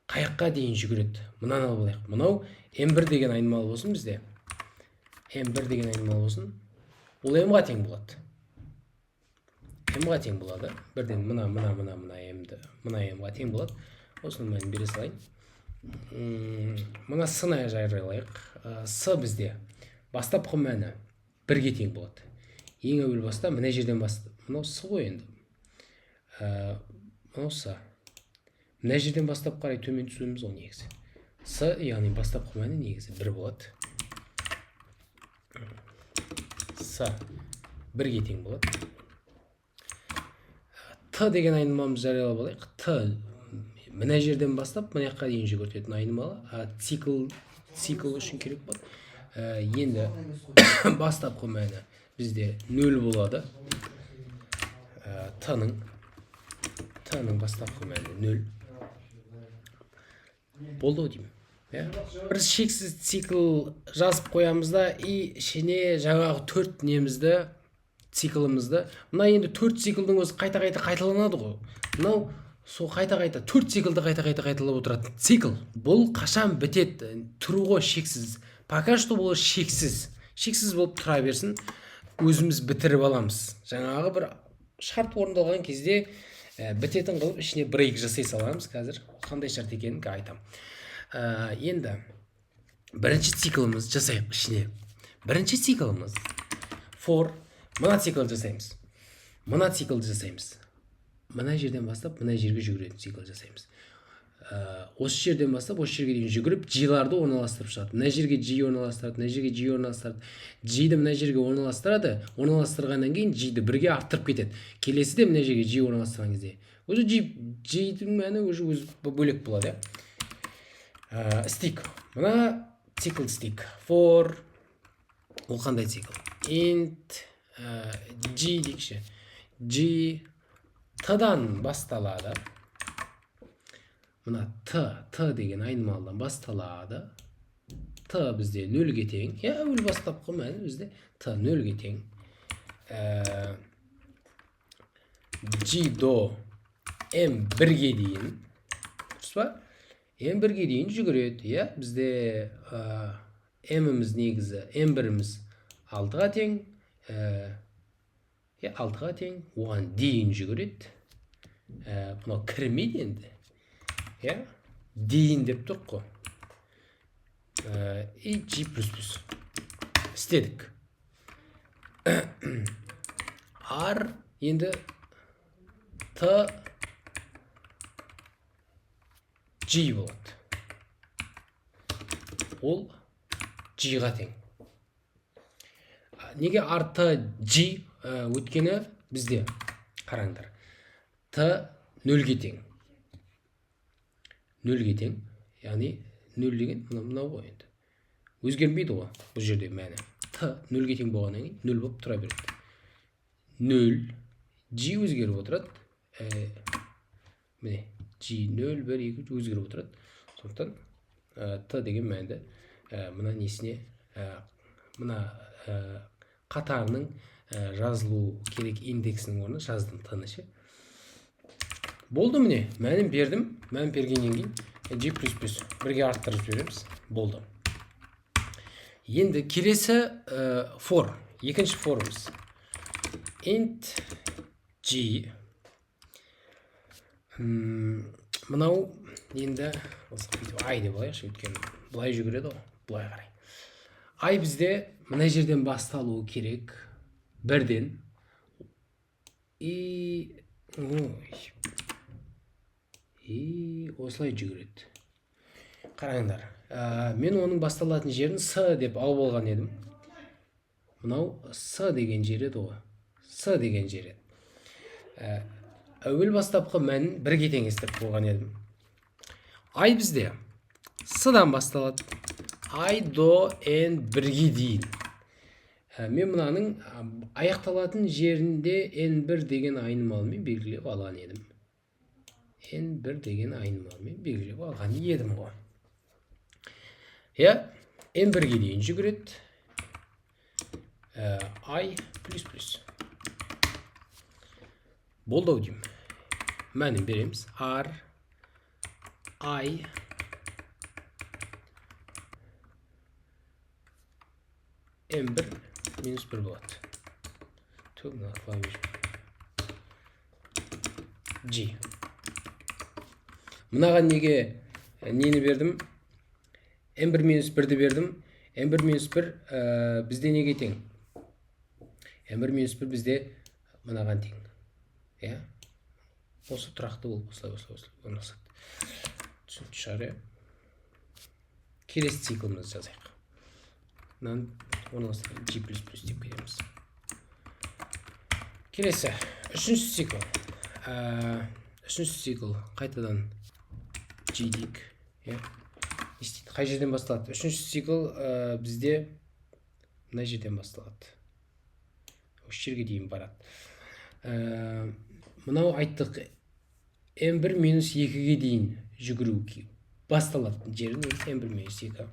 Қаяққа дейін жүгіреді. Мынаны алып алайық. Мынау m1 деген айнымалы болсын бізде. m1 деген айнымалы болсын. Ол m-ға тең болады. m-ға тең болады. Бірден мына m-ға тең болады. Осының мәнін бере салайын. Мына с-ны жариялайық. С бізде бастапқы мәні 1-ге тең болады. Ең әуел баста мына жерден бастап. Мынау с ғой енді. Мынау с. Мына жерден бастап қарай төмен түсуіміз ол негізі. С, яғни бастапқы мәні негізі 1 болады. С 1-ге тең болады. Т деген айнымалымыз жариялап алайық. Т мына жерден бастап мына жаққа дейін жүгіртетін айнымалы. Цикл үшін керек болады. Енді бастапқы мәні бізде 0 болады. Т-ның бастапқы мәні 0. Болды деймін. Бір шексіз цикл жазып қоямыз да, ішіне жаңағы 4 немізді, циклымызды. Мына енді 4 циклдің өзі қайта-қайта қайталанады ғой. Мынау сол қайта-қайта 4 циклді қайта-қайта қайталап отырады. Цикл. Бұл қашан бітеді? Тұру ғой шексіз. Пока что бұл шексіз. Шексіз болып тұра берсін. Өзіміз бітіріп аламыз. Жаңағы бір шарт орындалған кезде бітетін қылып ішіне брейк жасай саламыз. Қазір қандай шарт екенін айтамын. Енді бірінші циклымыз жасайық ішіне. Бірінші циклымыз for. Мына циклды жасаймыз. Мына циклды жасаймыз. Мына жерден бастап мына жерге жүгіретін цикл жасаймыз. Осы жерден бастап осы жерге дейін жүгіріп G-ларды орналастырып шығады. Мына жерге G орналастырады, мына жерге G орналастырады. G-ді мына жерге орналастырады. Орналастырғаннан кейін G-ді 1-ге арттырып кетеді. Келесіде мына жерге G орналастырған кезде. Өзі G-дің мәні өзі бөлек болады. Stick. Мына цикл stick. For. Ол қандай цикл? Int G дейікші. G Т-дан басталады. Мына Т деген айнымалыдан басталады. Т бізде 0-ге тең. Әуел бастапқы мәні бізде Т 0-ге тең. G до M1-ге дейін. Дұрыс па? M1-ге дейін жүгіреді. Бізде M-іміз негізі, M1-іміз 6-ға тең. 6-ға тең. Оған дейін жүгіреді. Бұнау кірмейді енді. Дейін деп тұр қой. G++. Істедік. R енді T G болады. Ол G-ға тең. Неге R T G өткені бізде? Қараңдар. T 0-ге тең. 0-ге тең. Яғни 0 деген мынау ғой енді. Өзгермейді ғой бұл жерде мәні. T 0-ге тең болғаннан кейін 0 болып тұра береді. 0 G өзгеріп отырады. Міне G 0 1 2 өзгеріп отырады. Сондықтан T деген мәнді мына несіне мына қатарының жазылу керек индексінің орнына жаздым T-ны ше. Болды міне, мәнін бердім. Мәнін бергеннен кейін G++ бірге арттырып жібереміз. Болды. Енді келесі for. Екінші for'ымыз. Int G. Мынау енді I деп алайықшы, өйткені былай жүгіреді ғой, былай қарай. I бізде мына жерден басталуы керек. Бірден. осылай жүгіреді. Қараңдар, мен оның басталатын жерін с деп алып алған едім. Мынау с деген жер еді ғой. С деген жер еді. Әуел бастапқы мәнін бірге теңестіріп қойған едім. Ай бізде с-дан басталады. Ай до n бірге дейін. Мен мынаның аяқталатын жерінде n1 деген айнымалымен белгілеп алған едім. n1 деген айнымалымен белгілеп алған едім ғой. n1-ге дейін жүгіреді. I плюс. Болды деймін. Мәнін береміз. R, I, n1 минус 1 болады. G. Мынаған неге нені бердім? n1 минус 1-ді бердім. n1 минус 1 бізде неге тең? n1 минус 1 бізде мынаған тең. Осы тұрақты болып осылай орналасады. Түсінікті шығар. Келесі циклымызды жазайық. Мынаны орналастырып G++ деп кетеміз. Келесі, үшінші цикл. Үшінші цикл қайтадан G дейік. Қай жерден басталады? Үшінші цикл бізде мына жерден басталады. Осы жерге дейін барады. Мынау айттық n1 минус 2-ге дейін жүгіру басталады. Жерін n1 минус 2.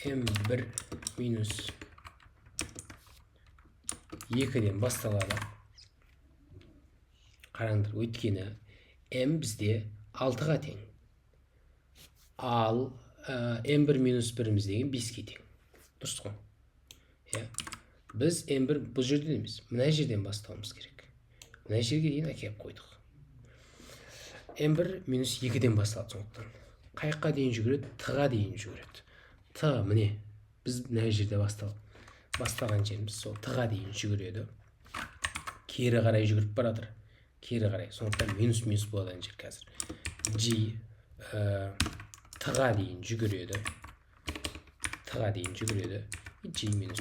n1 минус 2-ден басталады. Қараңдар, өйткені m бізде 6-ға тең. Ал n1 минус 1-іміз деген 5-ге тең. Дұрыс қой? Біз n1 бұл жерден емес, мына жерден бастауымыз керек. Мына жерге дейін әкеліп қойдық. n1 минус 2-ден басталады сондықтан. Қайыққа дейін жүгіреді? Т-ға дейін жүгіреді. Т, міне, біз мына жерде бастаған жеріміз сол Т-ға дейін жүгіреді. Кері қарай жүгіріп барадыр. Кері қарай. Сондықтан минус болады жер қазір. G Т-ға дейін жүгіреді. Т-ға дейін жүгіреді. G минус.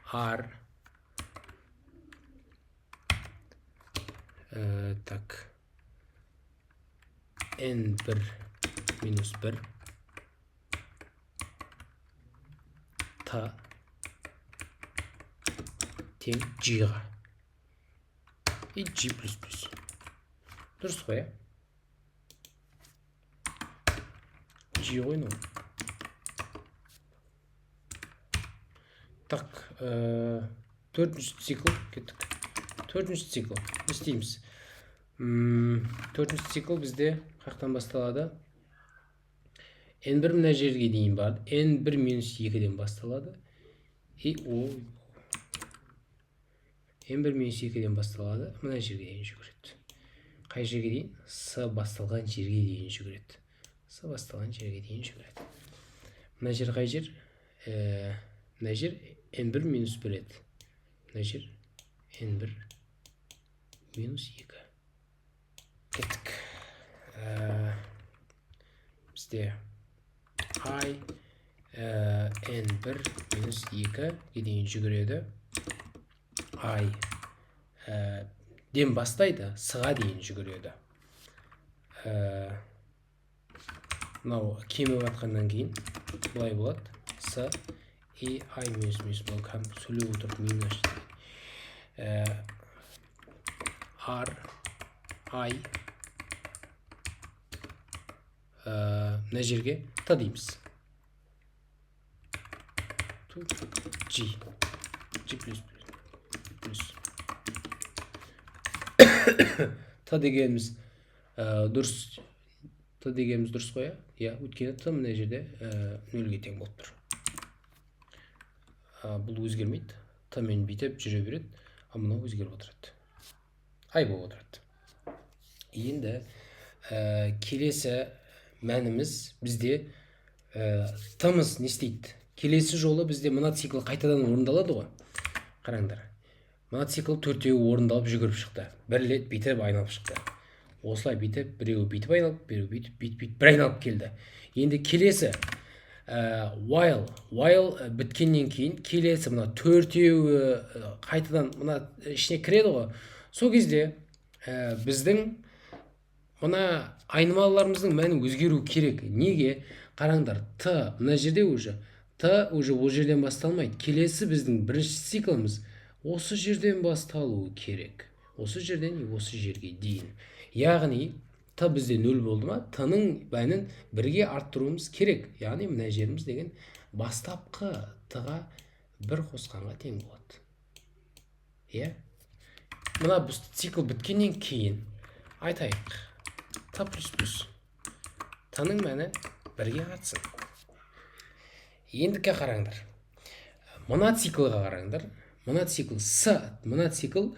R так n1 минус 1 Т тең G-ға и G++. Дұрыс қой, G ғой ну. Так, төртінші цикл кеттік. Төртінші цикл не істейміз? Төртінші цикл бізде қаяқтан басталады? n1 мына жерге дейін барды. n1 минус 2-ден басталады. n1 минус 2-ден басталады. Мына жерге дейін жүгіреді. Қай жерге дейін? С басталған жерге дейін жүгіреді. С басталған жерге дейін жүгіреді. Мына жер қай жер? Мына жер n1 минус 1 еді. Мына жер n1 минус 2. Кеттік. Бізде I n1 минус 2-ге дейін жүгіреді. I ден бастайды, с-ға дейін жүгіреді. Мынау кеміп атқаннан кейін бұлай болады. С и I минус бұл кәм сөйлеп отырып минус. R I мына жерге Т дейміз. G плюс. Т дегеніміз дұрыс. Т дегеніміз дұрыс қой, өйткені Т мына жерде 0-ге тең болып тұр. Бұл өзгермейді. Т мен бүйтіп жүре береді, а мынау өзгеріп отырады. Ай болып отырады. Енді келесі мәніміз бізде Т-мыз не істейді? Келесі жолы бізде мына цикл қайтадан орындалады ғой. Қараңдар. мына цикл төртеуі орындалып жүгіріп шықты. Бір рет бүйтіп айналып шықты. Осылай бүйтіп, біреуі бүйтіп айналып, біреуі бүйтіп бір айналып келді. Енді келесі while біткеннен кейін келесі мына төртеуі қайтадан мына ішіне кіреді ғой. Сол кезде біздің мына айнымалыларымыздың мәні өзгеру керек. Неге? Қараңдар, т мына жерде т уже ол жерден басталмайды. Келесі біздің бірінші цикліміз осы жерден басталуы керек. Осы жерден осы жерге дейін. Яғни т бізде 0 болды ма, т-ның мәнін бірге арттыруымыз керек. Яғни мына жеріміз деген бастапқы т-ға 1 қосқанға тең болады. Иә? Мына біз цикл біткеннен кейін айтайық. т плюс т-ның мәні 1-ге артсын. Ендіке қараңдар. Мына циклға қараңдар. Мына цикл мына циклға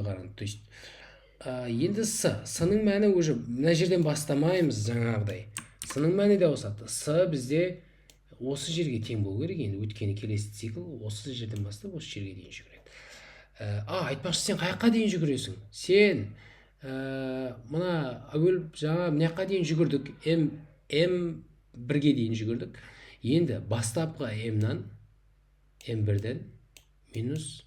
қараңдар. То есть енді с-ның мәні уже мына жерден бастамаймыз жаңағыдай. С-ның мәні де осады. С бізде осы жерге тең болу керек. Енді өткені келесі цикл осы жерден бастап осы жерге дейін жүгіреді. Айтпақшы, сен қаяққа дейін жүгіресің? Сен мына әуел жаңа мынаққа дейін жүгірдік. М1-ге дейін жүгірдік. Енді бастапқы М1-ден минус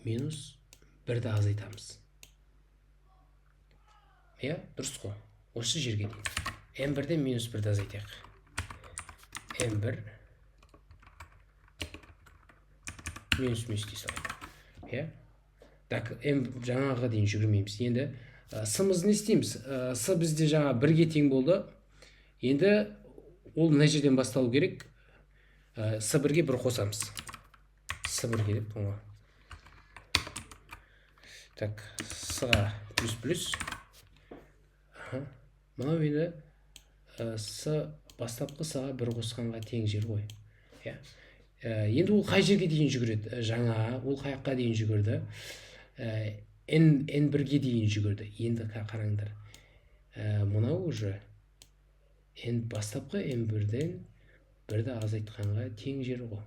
1-ді азайтамыз. Иә, дұрыс қой. Осы жерге дейін. М1-ден минус 1-ді азайтайық. М1 минус дей салайық. Иә? Так, жаңаға дейін жүгірмейміз. Енді с-мызды не істейміз? С бізде жаңа 1-ге тең болды. Енді ол мына жерден басталу керек. С1-ге 1 қосамыз. С1-ге деп бұңа. Так, с-ға плюс. Мынау енді бастапқы с-ға 1 қосқанға тең жер ғой. Енді ол қай жерге дейін жүгіреді? Жаңа ол қаяққа дейін жүгірді? N1-ге дейін жүгірді. Енді қараңдар. Мынау уже бастапқы N1-ден 1-ді азайтқанға тең жер ғой.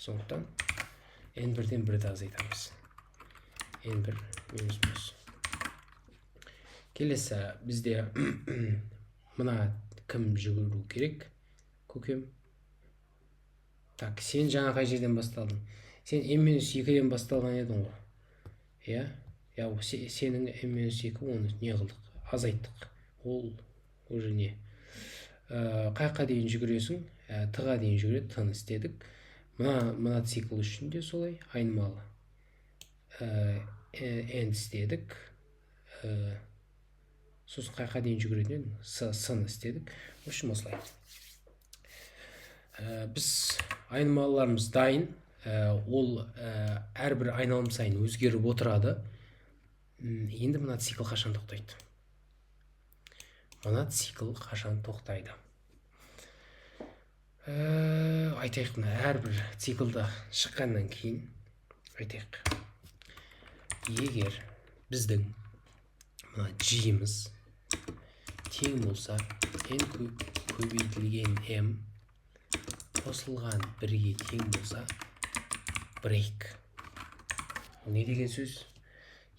Сондықтан N1-ден 1-ді азайтамыз. N1 минус. Келесі бізде мына кім жүгіру керек? Көкем. Так, сен жаңа қай жерден басталдың? Сен N-2-ден басталған едің ғой. Сенің N-2 оны не қылдық? Азайттық. Ол уже не? Қайқа дейін жүгіресің? Т-ға дейін жүгіреді, т-ны істедік. Мына цикл үшін де солай айнымалы. N істедік. Сосын қайқа дейін жүгіретін с-ны істедік. Үшін осылай. Біз айнымалыларымыз дайын. Ол әрбір айналым сайын өзгеріп отырады. Енді мына цикл қашан тоқтайды? Мына цикл қашан тоқтайды? Айтайық, мына әрбір циклда шыққаннан кейін айтайық. Егер біздің мына g-міз тең болса, n көбейтілген m қосылған 1-ге тең болса, break. Ол не деген сөз?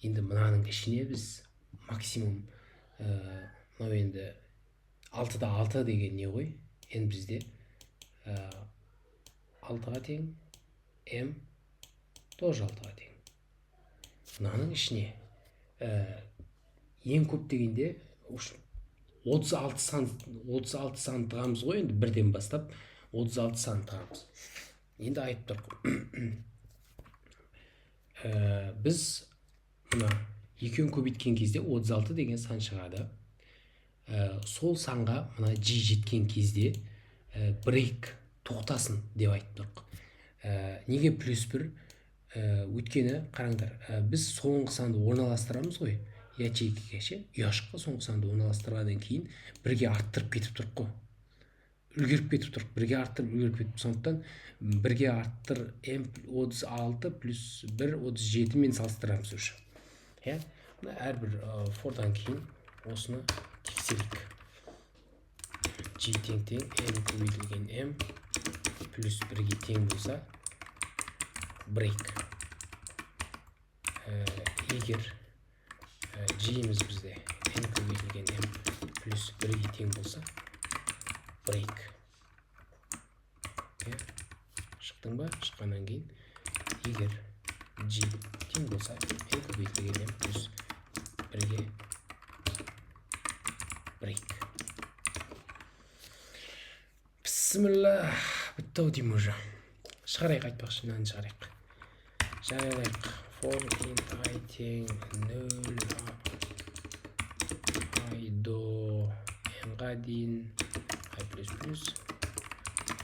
Енді мынаның ішіне біз максимум мынау енді 6-да 6 деген не ғой? n бізде 6-ға тең, m тоже 6-ға тең. Мынаның ішіне ең көп дегенде 36 сан тығамыз ғой, енді 1-ден бастап 36 сан тығамыз. Енді айтып тұрқ. Біз мына екеуін көбейткен кезде 36 деген сан шығады. Сол санға мына g жеткен кезде break тоқтасын деп айтып тұрқ. Неге плюс 1? Өткені қараңдар, біз соңғы санды орналастырамыз ғой, ячейкеге ше, ұяшыққа соңғы санды орналастырғаннан кейін 1-ге арттырып кетіп тұрқ қой. Үлгеріп кетіп тұрқ, 1-ге арттырып үлгеріп кетіп. Сондықтан 1-ге арттыр m36 плюс 1 37 мен салыстырамыз уже. Әрбір фордан кейін осыны тексерейік. g тең n көбейтілген m плюс 1-ге тең болса, break. Егер G'miz bizde n көбейтілген m плюс 1-ге тең болса, break. Шықтың ба? Шыққаннан кейін егер G тең болса, n көбейтілген m плюс 1-ге break. Бісміллах, бітті-ау деймін уже. Шығарайық, айтпақшы, мынаны шығарайық. Жариялайық. For int I тең 0 I до n-ға дейін I плюс плюс.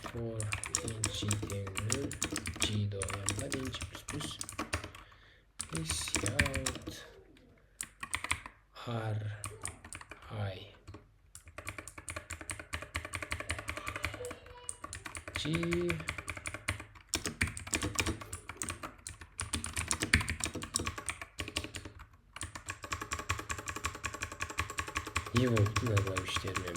For int G тең 0 G до n-ға дейін G плюс плюс. Cout R I G не болыпты назылау іштеріне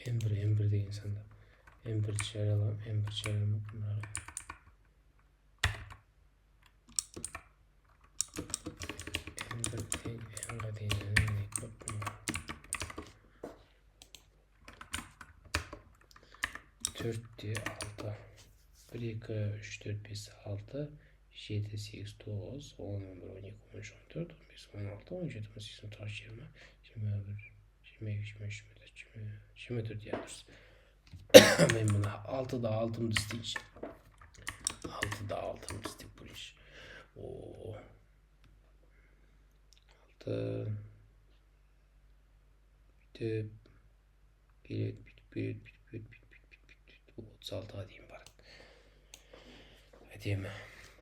M1 деген санда M1 жариялам, M1 жариялам. M1 тең n-ға дейін 4-те 6 1 2 3 4 5 6 7 8 9 10 11 12 13 14 15 16 17 18 19 20 21 22 23 24 дұрыс. Мен мына 6-да 6-ымды істейінші. 6-да 6-ымды істеп көрейінші. 6 бүйтіп келеді, бүйтіп 36-ға дейін барады. Әдемі.